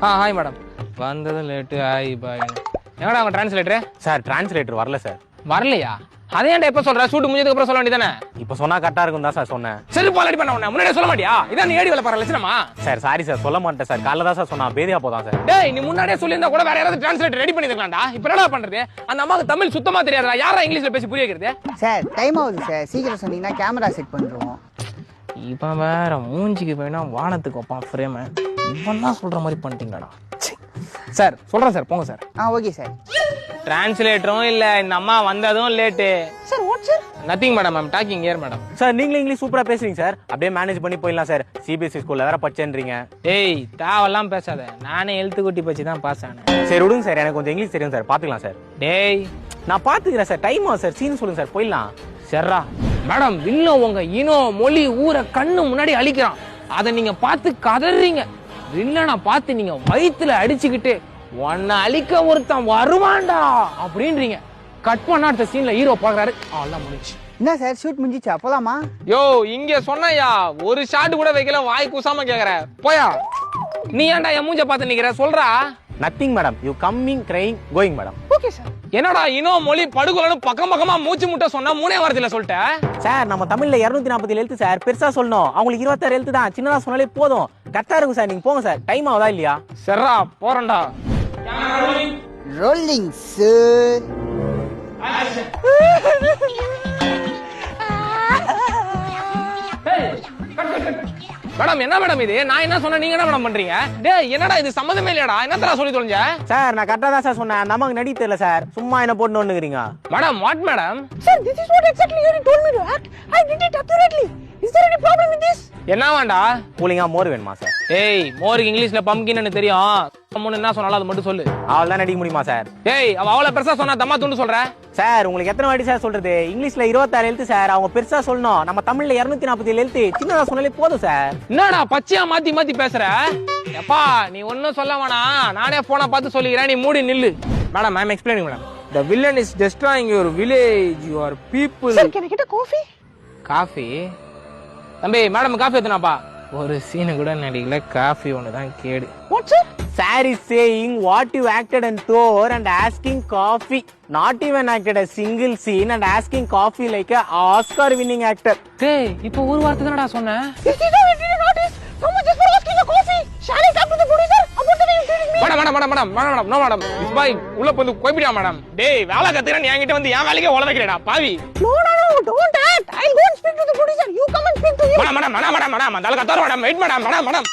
Hi madam. வந்தது late. Hi bye. எங்கடா அவங்க டிரான்ஸ்லேட்டரு? சார் டிரான்ஸ்லேட்டர் வரல சார். வரலையா? அதே ஏன்டா எப்போ சொல்ற? ஷூட் முடிஞ்சதுக்கு அப்புறம் சொல்ல வேண்டியதானே? இப்போ சொன்னா கரெக்டா இருக்கும் தான் சார் சொன்னேன். சரி பாலடி பண்ண உடனே முன்னாடியே சொல்ல மாட்டியா? இதான் நீ ஏடி வேலை பாரு லட்சணமா? சார் சாரி சார் சொல்ல மாட்டேன் சார். காலைல தான் சார் சொன்னா பேதியா போதான் சார். டேய் நீ முன்னாடியே சொல்லியிருந்தா கூட வேற யாராவது டிரான்ஸ்லேட்டர் ரெடி பண்ணிருக்கலாம்டா. இப்போ என்னடா பண்றது? அந்த அம்மாக்கு தமிழ் சுத்தமா தெரியாதா? யாரா இங்கிலீஷ்ல பேசி புரிய வைக்கிறது? சார் டைம் ஆகுது சார், சீக்கிரம் சொன்னீங்கன்னா கேமரா செட் பண்ணிடுவோம். இவன் வேற மூஞ்சிக்கு போயினா வானத்துக்கு வைப்பான் ஃப்ரேம். இவன் தான் சொல்ற மாதிரி பண்ணிட்டீங்கடா. சார் சொல்றேன் சார், போங்க சார். Okay sir. டிரான்ஸ்லேட்டரும் இல்ல, இந்த அம்மா வந்ததும் late. Sir what sir? Nothing madam, I'm talking here madam. Sir நீங்களும் இங்கிலீஷ் சூப்பரா பேசுறீங்க சார். அப்படியே மேனேஜ் பண்ணி போயிடலாம் சார். சிபிஎஸ்சி ஸ்கூல்ல வேற படிச்சேன்றீங்க. ஏய் தேவெல்லாம் பேசாத. நானே எழுத்து கூட்டி பச்சு தான் பாஸ் ஆனேன். சரி விடுங்க சார், எனக்கு கொஞ்சம் இங்கிலீஷ் தெரியும் சார், பாத்துக்கலாம் சார். டேய் நான் பாத்துக்கிறேன் சார். டைம் ஆகும் சார். சீன் சொல்லுங்க சார், போயிடலாம். சரிடா மேடம். வில்லம் உங்க இனம் மொழி ஊரை கண்ணு முன்னாடி அழிக்கிறான். அதை நீங்க பார்த்து கதறீங்க. வில்லனை பார்த்து நீங்க வயிற்றுல அடிச்சுக்கிட்டு உன்னை அழிக்க ஒருத்தன் வருவான்டா அப்படின்றீங்க. கட் பண்ண அடுத்த சீன்ல ஹீரோ பாக்குறாரு. அவ்வளவுதான் முடிச்சு. என்ன சார் ஷூட் முடிஞ்சிச்சா? போலாமா? யோ இங்க சொன்னையா, ஒரு ஷாட் கூட வைக்கல, வாய் கூசாம கேக்குற. போயா. நீ ஏன்டா என் மூஞ்ச பார்த்து நிக்கிற? சொல்றா. Nothing madam. You coming crying going madam. Okay sir. என்னடா இனம் மொழி படுகொலன்னு பக்கம் பக்கமா மூச்சு முட்டை சொன்னா மூணே வாரத்துல சொல்லிட்ட. சார் நம்ம தமிழ்ல 240 எழுத்து சார். பெருசா சொல்லணும். அவங்களுக்கு 26 எழுத்து தான். சின்னதா சொன்னாலே போதும். கரெக்டா இருக்கும் சார். நீங்க போங்க சார். டைம் ஆகுதா இல்லையா? சரிடா போறேன்டா. Rolling sir. மேடம் என்ன மேடம் இது? நான் என்ன சொன்ன, நீங்க என்ன மேடம் பண்றீங்க? டேய் என்னடா இது சம்மந்தமே இல்லையாடா. என்னத்தடா சொல்லி தொலைஞ்ச? சார் நான் கரெக்டா தான் சார் சொன்னேன். அந்த அம்மாக்கு நடி தெரியல சார். சும்மா என்ன போட்டு ஒண்ணுக்கிறீங்க. Madam what madam? Sir, this is what exactly you told me to act. I did it accurately. Is there any problem with this? என்ன வேண்டா? கூலிங்கா மோர் வேணுமா சார்? ஏய் மோருக்கு இங்கிலீஷ்ல பம்கின்னு தெரியும். முன்ன என்ன சொன்னாலும் அது மட்டும் சொல்லு. அவள் தான் நடிக்க முடியுமா சார்? ஏய் அவ அவ்வளவு பெருசா சொன்னா தம்மா துண்டு சொல்ற. சார் உங்களுக்கு எத்தனை வாட்டி சார் சொல்றது? இங்கிலீஷ்ல 26 எழுத்து சார். அவங்க பெருசா சொல்லணும். நம்ம தமிழ்ல 247 எழுத்து. சின்னதா சொன்னாலே போதும் சார். என்னடா பச்சையா மாத்தி மாத்தி பேசுற? எப்பா நீ ஒன்னும் சொல்ல வேணாம். நானே போனை பார்த்து சொல்லிக்கிறேன். நீ மூடி நில்லு. Madam I am explaining madam. The villain is destroying your village, your people. Sir, can I get a coffee? Coffee? தம்பி மேடம் காஃபி எத்தனாப்பா? ஒரு சீனு கூட நடிக்கல. காஃபி ஒண்ணுதான் கேடு. What sir? Sir is saying what you acted and Thor and asking coffee. Not even acted a single scene and asking coffee like a Oscar winning actor. டேய் இப்போ ஒரு வார்த்தை தானடா சொன்னேன். This is how I did notice. Someone just for asking a coffee. Shall I talk to the producer about the way you treated me? Madam no madam. This boy உள்ள வந்து கோபிடியா madam. டேய் வேலை கத்துறேன். நீ என்கிட்ட வந்து என் வேலைக்கே உள வைக்கிறடா பாவி. No, don't act. I'll go and speak to the producer. You come and speak to him. Madam அந்தால கத்தாரு மேடம். Wait madam.